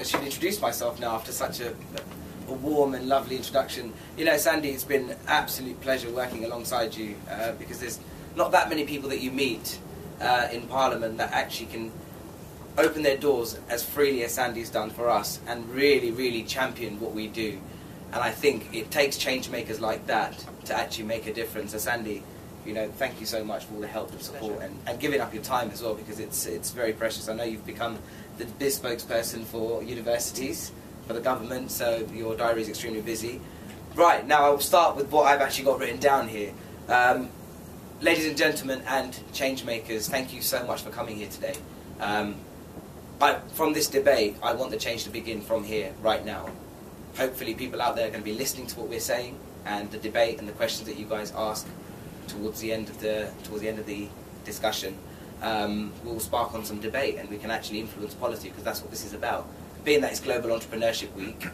I should introduce myself now after such a warm and lovely introduction. You know, Sandy, it's been an absolute pleasure working alongside you because there's not that many people that you meet in Parliament that actually can open their doors as freely as Sandy's done for us and really, really champion what we do. And I think it takes change makers like that to actually make a difference. So Sandy, you know, thank you so much for all the help and support and giving up your time as well, because it's very precious. I know you've become the biz spokesperson for universities, for the government, so your diary is extremely busy. Right, now I will start with what I've actually got written down here. Ladies and gentlemen and change makers, thank you so much for coming here today. From this debate, I want the change to begin from here, right now. Hopefully people out there are going to be listening to what we're saying, and the debate and the questions that you guys ask towards the end of the discussion will spark on some debate, and we can actually influence policy, because that's what this is about. Being that it's Global Entrepreneurship Week,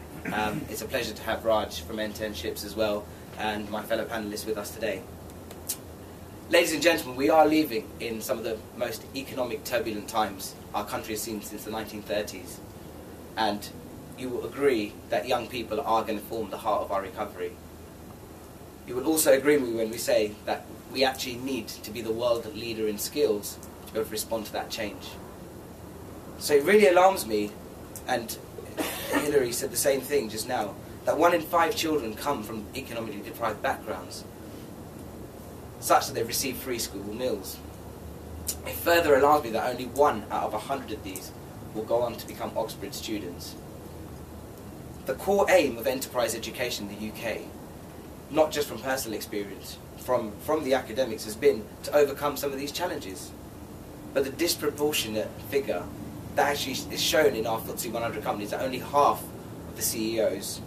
it's a pleasure to have Raj from Internships as well, and my fellow panellists with us today. Ladies and gentlemen, we are living in some of the most economic turbulent times our country has seen since the 1930s, and you will agree that young people are going to form the heart of our recovery. You will also agree with me when we say that we actually need to be the world leader in skills to be able to respond to that change. So it really alarms me, and Hillary said the same thing just now, that 1 in 5 children come from economically deprived backgrounds, such that they receive free school meals. It further alarms me that only 1 out of 100 of these will go on to become Oxford students. The core aim of enterprise education in the UK, not just from personal experience, from the academics, has been to overcome some of these challenges. But the disproportionate figure that actually is shown in our FTSE 100 companies, that only half of the CEOs,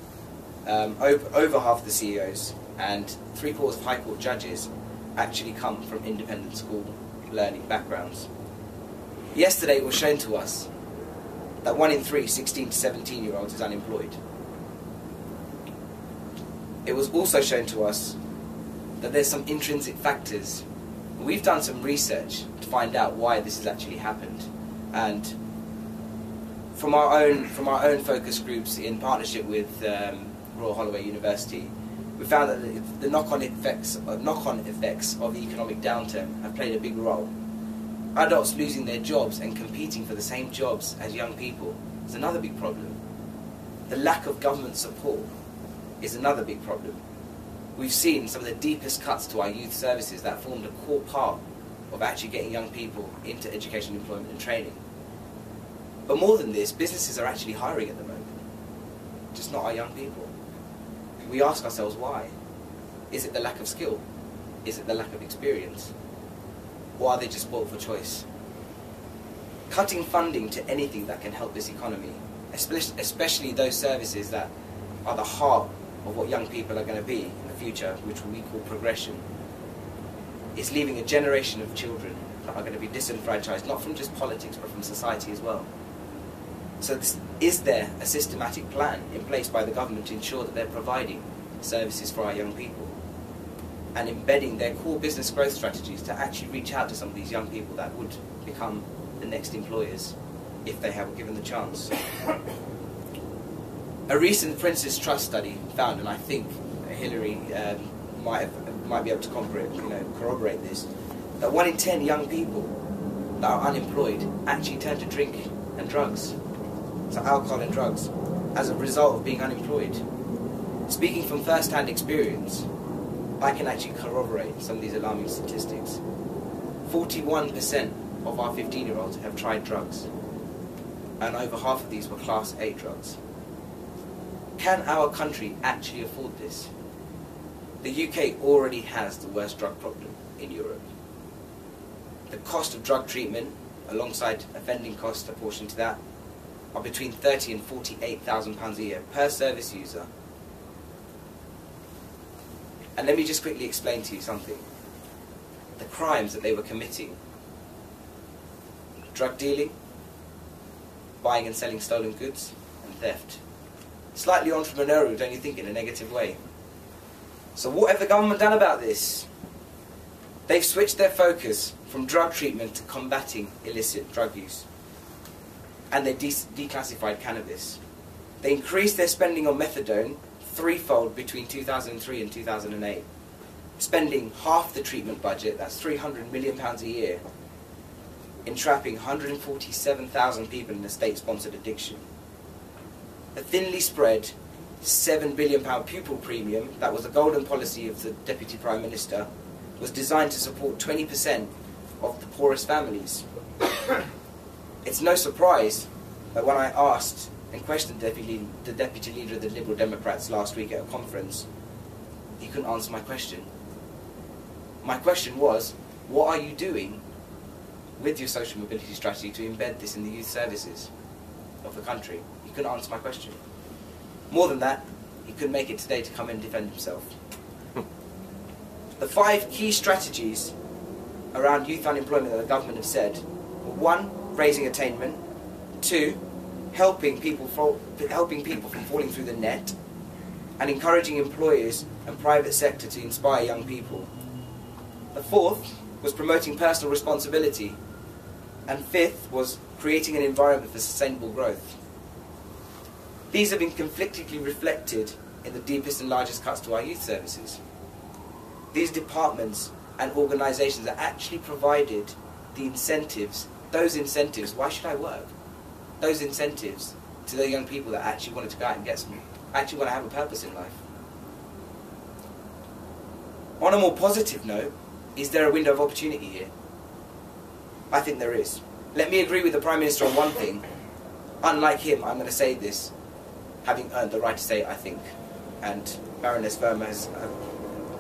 over half of the CEOs and 3/4 of High Court judges actually come from independent school learning backgrounds. Yesterday it was shown to us that 1 in 3 16 to 17-year-olds is unemployed. It was also shown to us that there's some intrinsic factors. We've done some research to find out why this has actually happened, and from our own focus groups in partnership with Royal Holloway University, we found that the knock-on effects of the economic downturn have played a big role. Adults losing their jobs and competing for the same jobs as young people is another big problem. The lack of government support is another big problem. We've seen some of the deepest cuts to our youth services that formed a core part of actually getting young people into education, employment and training. But more than this, businesses are actually hiring at the moment, just not our young people. We ask ourselves why. Is it the lack of skill? Is it the lack of experience? Or are they just spoiled for choice? Cutting funding to anything that can help this economy, especially those services that are the heart of what young people are going to be in the future, which we call progression, is leaving a generation of children that are going to be disenfranchised, not from just politics, but from society as well. So is there a systematic plan in place by the government to ensure that they're providing services for our young people and embedding their core business growth strategies to actually reach out to some of these young people that would become the next employers if they have given the chance? A recent Prince's Trust study found, and I think Hillary might be able to corroborate this, that 1 in 10 young people that are unemployed actually turn to drink and drugs, so alcohol and drugs, as a result of being unemployed. Speaking from first-hand experience, I can actually corroborate some of these alarming statistics. 41% of our 15-year-olds have tried drugs, and over half of these were Class A drugs. Can our country actually afford this? The UK already has the worst drug problem in Europe. The cost of drug treatment, alongside offending costs apportioned to that, are between £30,000 and £48,000 a year per service user. And let me just quickly explain to you something. The crimes that they were committing: drug dealing, buying and selling stolen goods, and theft. Slightly entrepreneurial, don't you think, in a negative way? So what have the government done about this? They've switched their focus from drug treatment to combating illicit drug use. and they declassified cannabis. They increased their spending on methadone threefold between 2003 and 2008, spending half the treatment budget, that's £300 million a year, in trapping 147,000 people in a state-sponsored addiction. A thinly spread £7 billion pupil premium, that was a golden policy of the Deputy Prime Minister, was designed to support 20% of the poorest families. It's no surprise that when I asked and questioned the Deputy Leader of the Liberal Democrats last week at a conference, he couldn't answer my question. My question was, what are you doing with your social mobility strategy to embed this in the youth services of the country? He couldn't answer my question. More than that, he couldn't make it today to come and defend himself. The 5 key strategies around youth unemployment that the government have said were: 1, raising attainment; 2, helping people from falling through the net, and encouraging employers and private sector to inspire young people. The 4th was promoting personal responsibility, and 5th was creating an environment for sustainable growth. These have been conflictingly reflected in the deepest and largest cuts to our youth services. These departments and organisations are actually provided the incentives, those incentives, why should I work? Those incentives to the young people that actually wanted to go out and get some, actually want to have a purpose in life. On a more positive note, is there a window of opportunity here? I think there is. Let me agree with the Prime Minister on one thing. Unlike him, I'm going to say this, having earned the right to say it, I think. And Baroness Verma has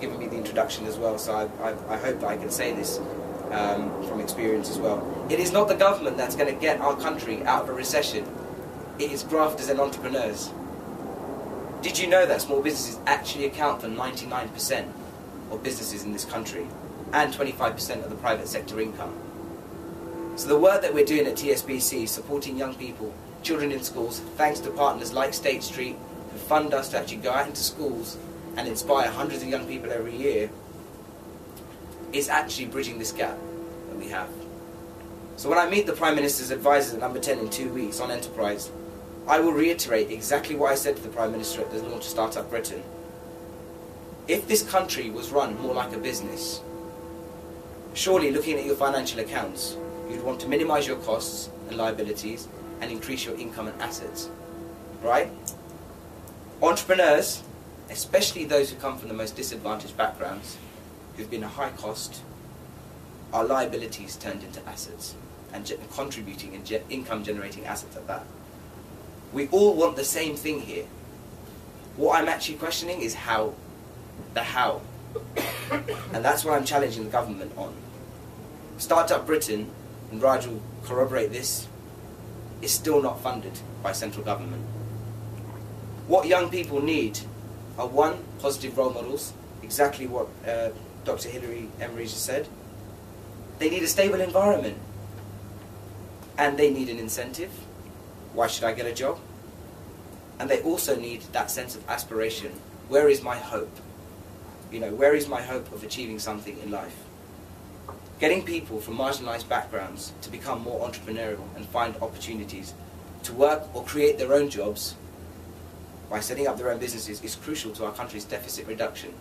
given me the introduction as well, so I hope that I can say this from experience as well. It is not the government that's going to get our country out of a recession. It is grafters and entrepreneurs. Did you know that small businesses actually account for 99% of businesses in this country and 25% of the private sector income? So the work that we're doing at TSBC, supporting young people, children in schools, thanks to partners like State Street, who fund us to actually go out into schools and inspire hundreds of young people every year, is actually bridging this gap that we have. So when I meet the Prime Minister's advisors at Number 10 in 2 weeks on enterprise, I will reiterate exactly what I said to the Prime Minister at the launch of Startup Britain. If this country was run more like a business, surely looking at your financial accounts, you'd want to minimise your costs and liabilities and increase your income and assets, right? Entrepreneurs, especially those who come from the most disadvantaged backgrounds, who've been a high cost, are liabilities turned into assets and contributing and income generating assets at that. We all want the same thing here. What I'm actually questioning is how. The how. And that's what I'm challenging the government on. Startup Britain, and Raj will corroborate this, is still not funded by central government. What young people need are: 1, positive role models, exactly what Dr. Hilary Emery just said. They need a stable environment. And they need an incentive. Why should I get a job? And they also need that sense of aspiration. Where is my hope? You know, where is my hope of achieving something in life? Getting people from marginalised backgrounds to become more entrepreneurial and find opportunities to work or create their own jobs by setting up their own businesses is crucial to our country's deficit reduction.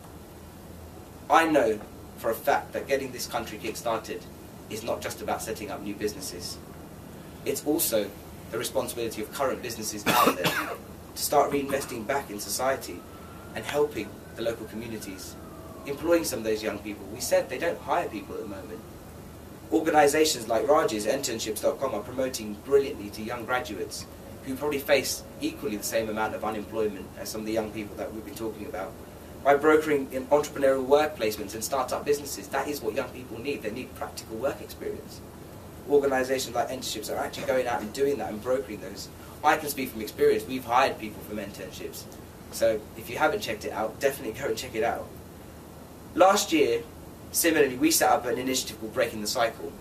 I know for a fact that getting this country kick-started is not just about setting up new businesses. It's also the responsibility of current businesses out there to start reinvesting back in society and helping the local communities, employing some of those young people. We said they don't hire people at the moment. Organisations like Raj's, Internships.com, are promoting brilliantly to young graduates who probably face equally the same amount of unemployment as some of the young people that we've been talking about. By brokering in entrepreneurial work placements and start-up businesses, that is what young people need. They need practical work experience. Organisations like Internships are actually going out and doing that and brokering those. I can speak from experience. We've hired people from Internships. So if you haven't checked it out, definitely go and check it out. Last year, similarly, we set up an initiative called Breaking the Cycle.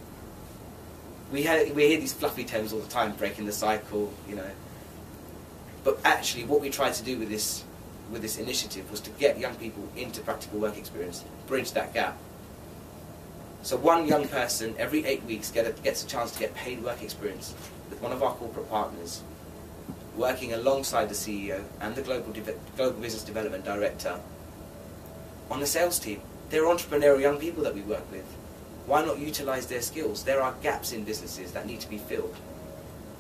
We hear these fluffy terms all the time, breaking the cycle, you know. But actually what we tried to do with this initiative was to get young people into practical work experience, bridge that gap. So one young person every 8 weeks gets a chance to get paid work experience with one of our corporate partners, working alongside the CEO and the Global Business Development Director on the sales team. They're entrepreneurial young people that we work with. Why not utilize their skills? There are gaps in businesses that need to be filled.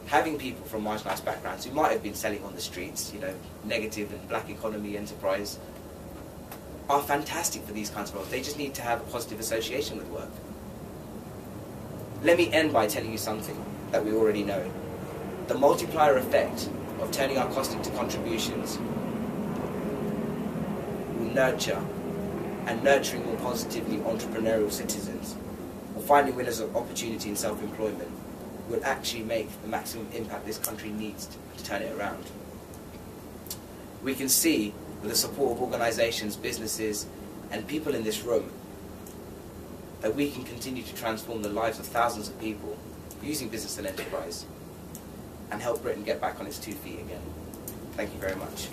Having people from marginalised backgrounds who might have been selling on the streets, negative and black economy enterprise, are fantastic for these kinds of roles. They just need to have a positive association with work. Let me end by telling you something that we already know. The multiplier effect of turning our cost into contributions will nurture, and nurturing more positively entrepreneurial citizens, or finding winners of opportunity in self-employment, will actually make the maximum impact this country needs to turn it around. We can see, with the support of organisations, businesses, and people in this room, that we can continue to transform the lives of thousands of people using business and enterprise, and help Britain get back on its 2 feet again. Thank you very much.